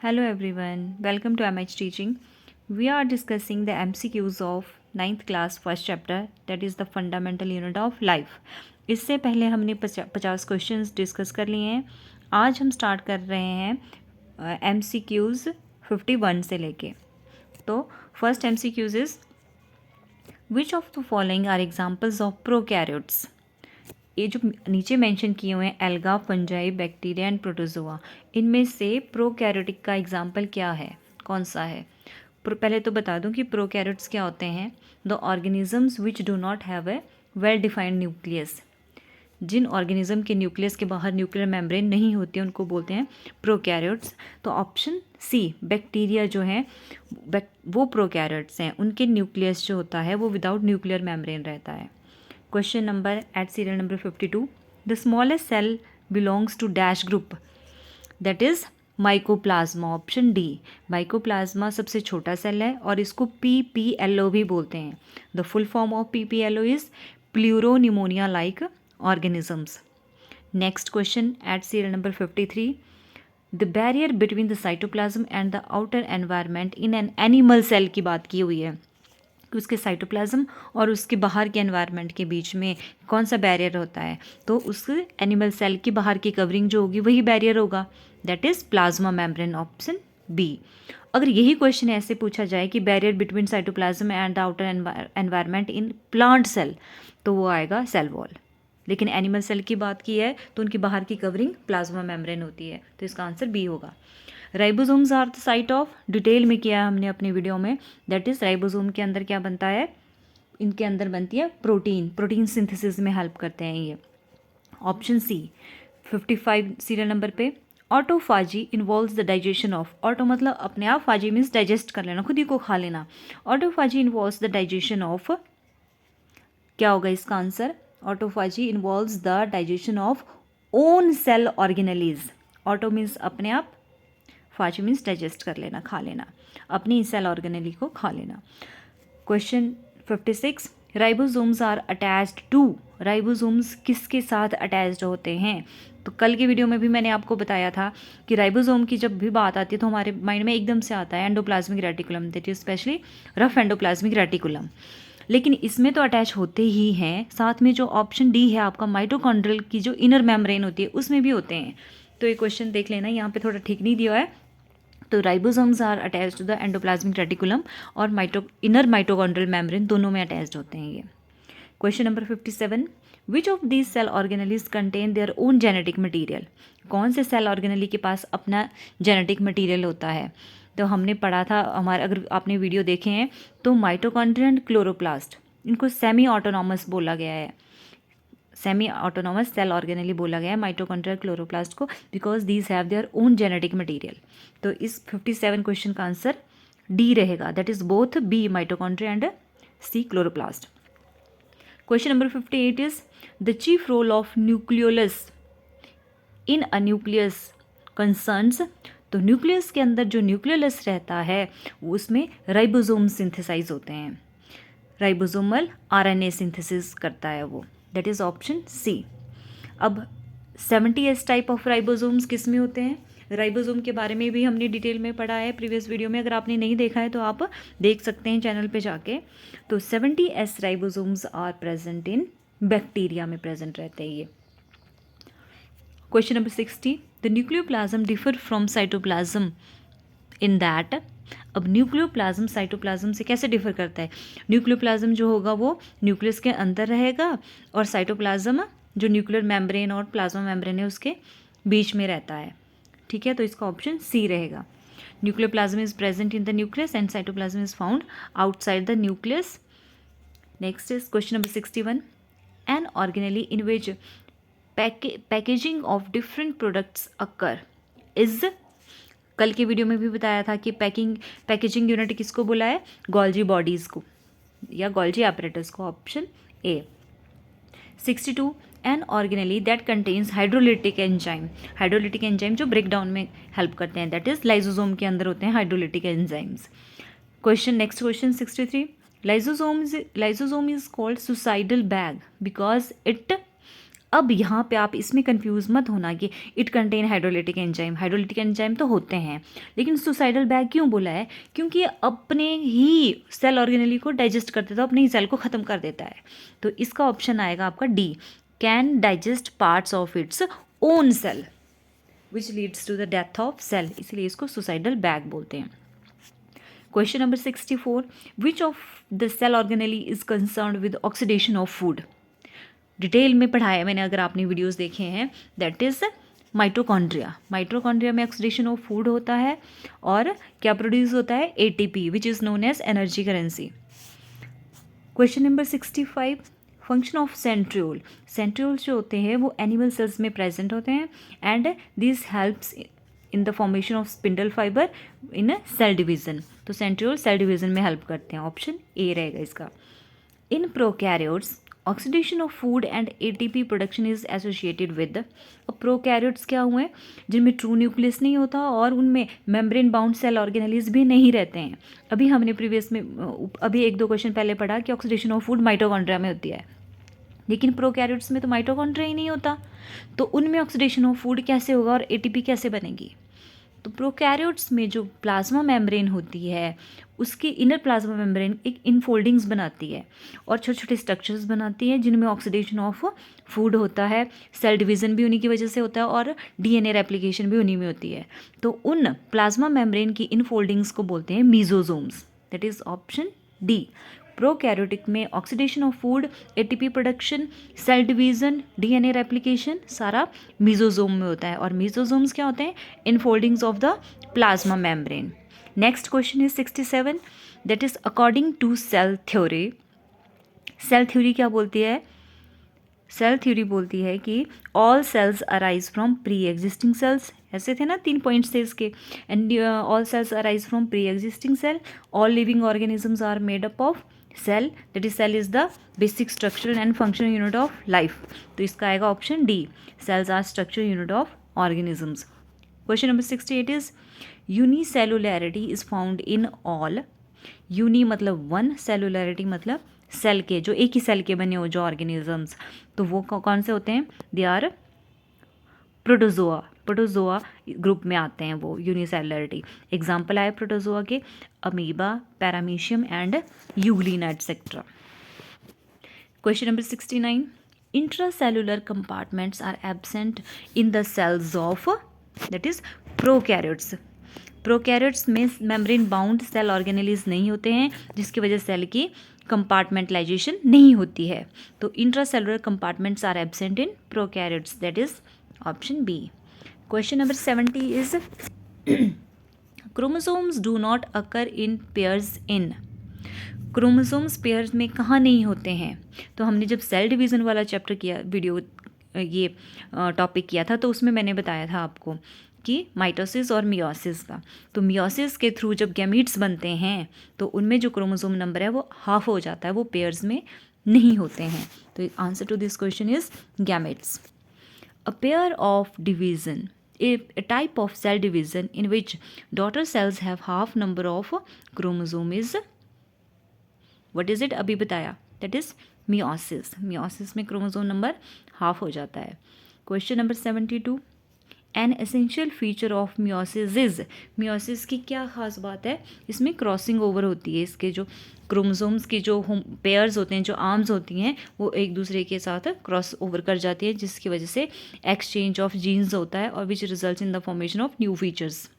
Hello everyone, welcome to MH Teaching. We are discussing the MCQs of 9th class first chapter, that is the fundamental unit of life. इससे पहले हमने 50 questions discuss कर लिए हैं. आज हम start कर रहे हैं MCQs 51 से लेके. तो first MCQs is which of the following are examples of prokaryotes. ये जो नीचे मेंशन किए हुए हैं algae, fungi, bacteria and protozoa, इनमें से प्रोकैरियोटिक का एग्जाम्पल क्या है, कौन सा है. पहले तो बता दूं कि प्रोकैरियोट्स क्या होते हैं. The organisms which do not have a well defined nucleus. जिन ऑर्गेनिज्म के न्यूक्लियस के बाहर न्यूक्लियर मेम्ब्रेन नहीं होती उनको बोलते हैं प्रोकैरियोट्स. तो ऑप्शन सी बैक्टीरिया जो है वो प्रोकैरियोट्स हैं. उनके न्यूक्लियस जो होता है वो विदाउट न्यूक्लियर मेम्ब्रेन रहता है. Question number at serial number 52. The smallest cell belongs to dash group, that is mycoplasma. Option D. Mycoplasma सबसे छोटा सेल है और इसको PPLO भी बोलते हैं. The full form of PPLO is pleuropneumonia like organisms. Next question at serial number 53. The barrier between the cytoplasm and the outer environment in an animal cell की बात की हुई है कि उसके साइटोप्लाज्म और उसके बाहर के एनवायरनमेंट के बीच में कौन सा बैरियर होता है. तो उस एनिमल सेल की बाहर की कवरिंग जो होगी वही बैरियर होगा, that is plasma membrane. Option B. अगर यही क्वेश्चन ऐसे पूछा जाए कि barrier between cytoplasm and the outer environment in plant cell, तो वो आएगा सेल वॉल. लेकिन एनिमल सेल की बात की है तो उनकी बाहर की कवरिंग प्लाज्मा मेम्ब्रेन होती है, तो इसका आंसर बी होगा. Ribosomes are the site of, detail में किया है हमने अपनी वीडियो में, दैट इज़ राइबोसोम के अंदर क्या बनता है, इनके अंदर बनती है प्रोटीन सिंथेसिस में हेल्प करते हैं ये. ऑप्शन सी 55 सीरियल नंबर पे. Autophagy involves the digestion of. Auto मतलब अपने आप, फाजी मीन्स डाइजेस्ट कर लेना, खुद ही को खा लेना. Autophagy involves the digestion of, क्या होगा इसका answer. Autophagy involves the digestion of own cell organelles. Auto means अपने आप, फाजी मीन्स डाइजेस्ट कर लेना, खा लेना, अपनी सेल ऑर्गेनेली को खा लेना. Question 56. Ribosomes are attached to. Ribosomes किसके साथ अटैच्ड होते हैं. तो कल की वीडियो में भी मैंने आपको बताया था कि राइबोसोम की जब भी बात आती है तो हमारे माइंड में एकदम से आता है endoplasmic reticulum, that is specially rough endoplasmic reticulum. लेकिन इसमें तो अटैच होते ही हैं, साथ में जो ऑप्शन डी है आपका माइटोकॉन्ड्रियल की जो इनर मेम्ब्रेन होती है उसमें भी होते हैं. तो ये क्वेश्चन देख लेना, यहाँ पे थोड़ा ठीक नहीं दिया है. तो ribosomes are attached to the endoplasmic reticulum और इनर माइटोकॉन्ड्रियल मेम्ब्रेन दोनों में अटैच्ड होते हैं ये. Question number 57. Which of these cell organelles contain their own genetic material. कौन से सेल ऑर्गेनेली के पास अपना जेनेटिक मटीरियल होता है. तो हमने पढ़ा था हमारे, अगर आपने वीडियो देखे हैं तो माइटोकॉन्ड्रिया एंड क्लोरोप्लास्ट, इनको सेमी ऑटोनॉमस बोला गया है. सेमी ऑटोनॉमस सेल ऑर्गेनेली बोला गया है माइटोकॉन्ड्रिया क्लोरोप्लास्ट को, because these have their own genetic material. तो इस 57 क्वेश्चन का आंसर डी रहेगा, that is both B mitochondria and C chloroplast. Question number 58 is the chief role of nucleolus in a nucleus concerns. तो nucleus के अंदर जो nucleolus रहता है उसमें राइबोसोम सिंथेसाइज होते हैं, राइबोसोमल RNA सिंथेसिस करता है वो, दैट इज ऑप्शन सी. अब 70S टाइप ऑफ राइबोसोम्स किस में होते हैं. राइबोसोम के बारे में भी हमने डिटेल में पढ़ा है प्रीवियस वीडियो में, अगर आपने नहीं देखा है तो आप देख सकते हैं चैनल पे जाके. तो 70S ribosomes are present in bacteria में प्रेजेंट रहते हैं ये. Question number 60. The nucleoplasm differ from cytoplasm in that. अब न्यूक्लियोप्लाज्म साइटोप्लाज्म से कैसे डिफर करता है. न्यूक्लियोप्लाज्म जो होगा वो न्यूक्लियस के अंदर रहेगा और साइटोप्लाज्म जो न्यूक्लियर मेम्ब्रेन और प्लाज्मा मेम्ब्रेन है उसके बीच में रहता है. ठीक है, तो इसका ऑप्शन सी रहेगा. Nucleoplasm is present in the nucleus and cytoplasm is found outside the nucleus. Next is question number 61. An organelle in which packaging of different products occur is. कल की वीडियो में भी बताया था कि पैकेजिंग यूनिट किसको बोला है, गोल्जी बॉडीज़ को या गोल्जी apparatus को. Option A. 62. An organelle that contains hydrolytic enzyme. Hydrolytic enzyme जो ब्रेक डाउन में हेल्प करते हैं, दैट इज लाइजोसोम के अंदर होते हैं hydrolytic enzymes. Next question 63. Lysosome is called suicidal bag because it अब यहाँ पे आप इसमें कंफ्यूज मत होना कि इट कंटेन हाइड्रोलिटिक एंजाइम तो होते हैं, लेकिन सुसाइडल बैग क्यों बोला है? क्योंकि ये अपने ही सेल ऑर्गेनेली को डाइजेस्ट कर देता है, अपने ही सेल को ख़त्म कर देता है। तो इसका ऑप्शन आएगा आपका D, can digest parts of its own cell which leads to the death of cell, इसलिए इसको सुसाइडल बैग बोलते हैं। Question number 64, which of the cell organelle is concern with oxidation of food? Detail में पढ़ाया मैंने, अगर आपने videos देखे हैं, दैट इज माइटोकॉन्ड्रिया। माइटोकॉन्ड्रिया में ऑक्सीडेशन ऑफ फूड होता है और क्या प्रोड्यूस होता है? ATP, which is known as energy currency. Question number 65, function of centriole. Centrioles जो होते हैं वो एनिमल सेल्स में प्रेजेंट होते हैं and this helps in the formation of spindle fiber in cell division. तो सेंट्रियोल सेल डिवीजन में help करते हैं, ऑप्शन ए रहेगा इसका। In prokaryotes oxidation of food and ATP production is associated with. अब प्रोकैरियोट्स क्या हुए? जिनमें ट्रू न्यूक्लियस नहीं होता और उनमें मेम्ब्रेन बाउंड सेल ऑर्गेनेलीज भी नहीं रहते हैं। अभी हमने प्रीवियस में अभी 1-2 क्वेश्चन पहले पढ़ा कि ऑक्सीडेशन ऑफ फूड माइटोकॉन्ड्रिया में होती है, लेकिन प्रोकैरियोट्स में तो माइटोकॉन्ड्रिया ही नहीं होता, तो उनमें ऑक्सीडेशन ऑफ फूड कैसे होगा और एटीपी कैसे बनेगी? तो प्रोकैरियोट्स में जो प्लाज्मा मेम्ब्रेन होती है उसकी इनर प्लाज्मा मेम्ब्रेन एक इनफोल्डिंग्स बनाती है और छोटे छोटे स्ट्रक्चर्स बनाती है जिनमें ऑक्सीडेशन ऑफ फूड होता है, सेल डिवीज़न भी उन्हीं की वजह से होता है और डीएनए रेप्लिकेशन भी उन्हीं में होती है। तो उन प्लाज्मा मेम्ब्रेन की इनफोल्डिंग्स को बोलते हैं mesosomes, that is option D. Prokaryotic में oxidation of food, ATP production, cell division, DNA replication सारा मीजोजोम में होता है और मीजोजोम्स क्या होते हैं? Infoldings of the plasma membrane. Next question is 67, that is according to cell theory. Cell theory क्या बोलती है? सेल थ्योरी बोलती है कि all cells arise from pre existing cells, ऐसे थे ना 3 पॉइंट्स थे इसके, and all cells arise from pre existing cell, all living organisms are made up of cell, that is cell is the basic structure and functional unit of life. तो इसका आएगा option D, cells are structure unit of organisms. Question number 68 is unicellularity is found in all. Uni मतलब one, cellularity मतलब cell के, जो एक ही cell के बने हो जो ऑर्गेनिजम्स, तो वो कौन से होते हैं? They are protozoa. Protozoa group में आते हैं वो यूनिसेलुलैरिटी। एग्जाम्पल आए प्रोटोजोआ के amoeba, paramecium and euglena etcetera. Question number 69, intracellular compartments are absent in the cells of, that is prokaryotes. Prokaryotes में मेम्ब्रेन बाउंड सेल ऑर्गेनेलीज नहीं होते हैं जिसकी वजह से सेल की कंपार्टमेंटलाइजेशन नहीं होती है। तो intracellular compartments are absent in prokaryotes, that is option B. Question number 70 is chromosomes do not occur in pairs in. Chromosomes pairs में कहाँ नहीं होते हैं? तो हमने जब सेल डिवीज़न वाला चैप्टर किया, वीडियो ये टॉपिक किया था, तो उसमें मैंने बताया था आपको कि माइटोसिस और मियोसिस का। तो मियोसिस के थ्रू जब गैमीट्स बनते हैं तो उनमें जो क्रोमोसोम नंबर है वो हाफ हो जाता है, वो पेयर्स में नहीं होते हैं। तो answer to this question is gametes. A pair of division, a type of cell division in which daughter cells have half number of chromosome is, what is it? अभी बताया, that is meiosis। meiosis में chromosome number half हो जाता है। Question number 72, an essential feature of meiosis is. Meiosis की क्या खास बात है? इसमें क्रॉसिंग ओवर होती है, इसके जो क्रोमोसोम्स की जो पेयर्स होते हैं, जो आर्म्स होती हैं, वो एक दूसरे के साथ क्रॉस ओवर कर जाती है, जिसकी वजह से एक्सचेंज ऑफ जीन्स होता है और which result in the formation of new features.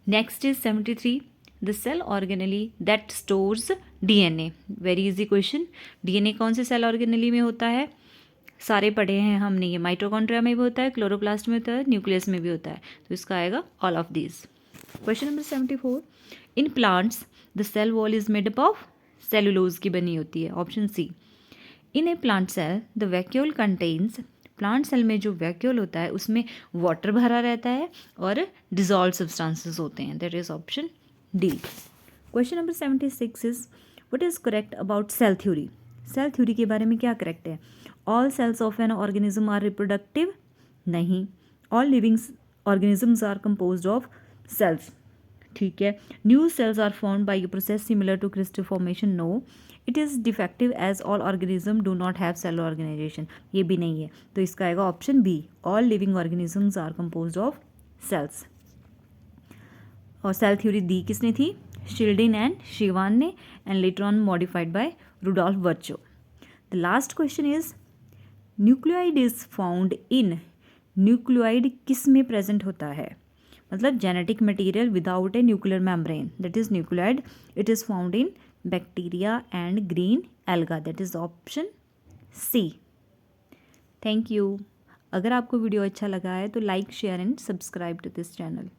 Next is 73, the cell organelle that stores DNA. Very easy question. DNA कौन से सेल ऑर्गेनेली में होता है? सारे पढ़े हैं हमने, ये माइटोकॉन्ड्रिया में भी होता है, क्लोरोप्लास्ट में होता है, न्यूक्लियस में भी होता है, तो इसका आएगा all of these. Question number 74, in plants the cell wall is made up of cellulose की बनी होती है, option C. In a plant cell the vacuole contains, plant cell में जो वैक्यूल होता है उसमें वाटर भरा रहता है और डिजॉल्व सब्सटेंसेस होते हैं, that is option D. Question number 76 is what is correct about cell theory. Cell theory के बारे में क्या करेक्ट है? All cells of an organism are reproductive, नहीं। All living organisms are composed of cells, ठीक है। New cells are form by a process similar to crystal formation, no. It is defective as all organism do not have cell organization, ये भी नहीं है, तो इसका आएगा option B, all living organisms are composed of cells. और cell theory दी किसने थी? शिल्डिन एंड शिवान ने, and later on modified by Rudolf Virchow. The last question is nucleoid is found in, nucleoid किस में प्रेजेंट होता है? मतलब genetic material without a nuclear membrane, that is nucleoid, it is found in bacteria and green alga, that is option C. Thank you. अगर आपको video अच्छा लगा है तो like, share and subscribe to this channel.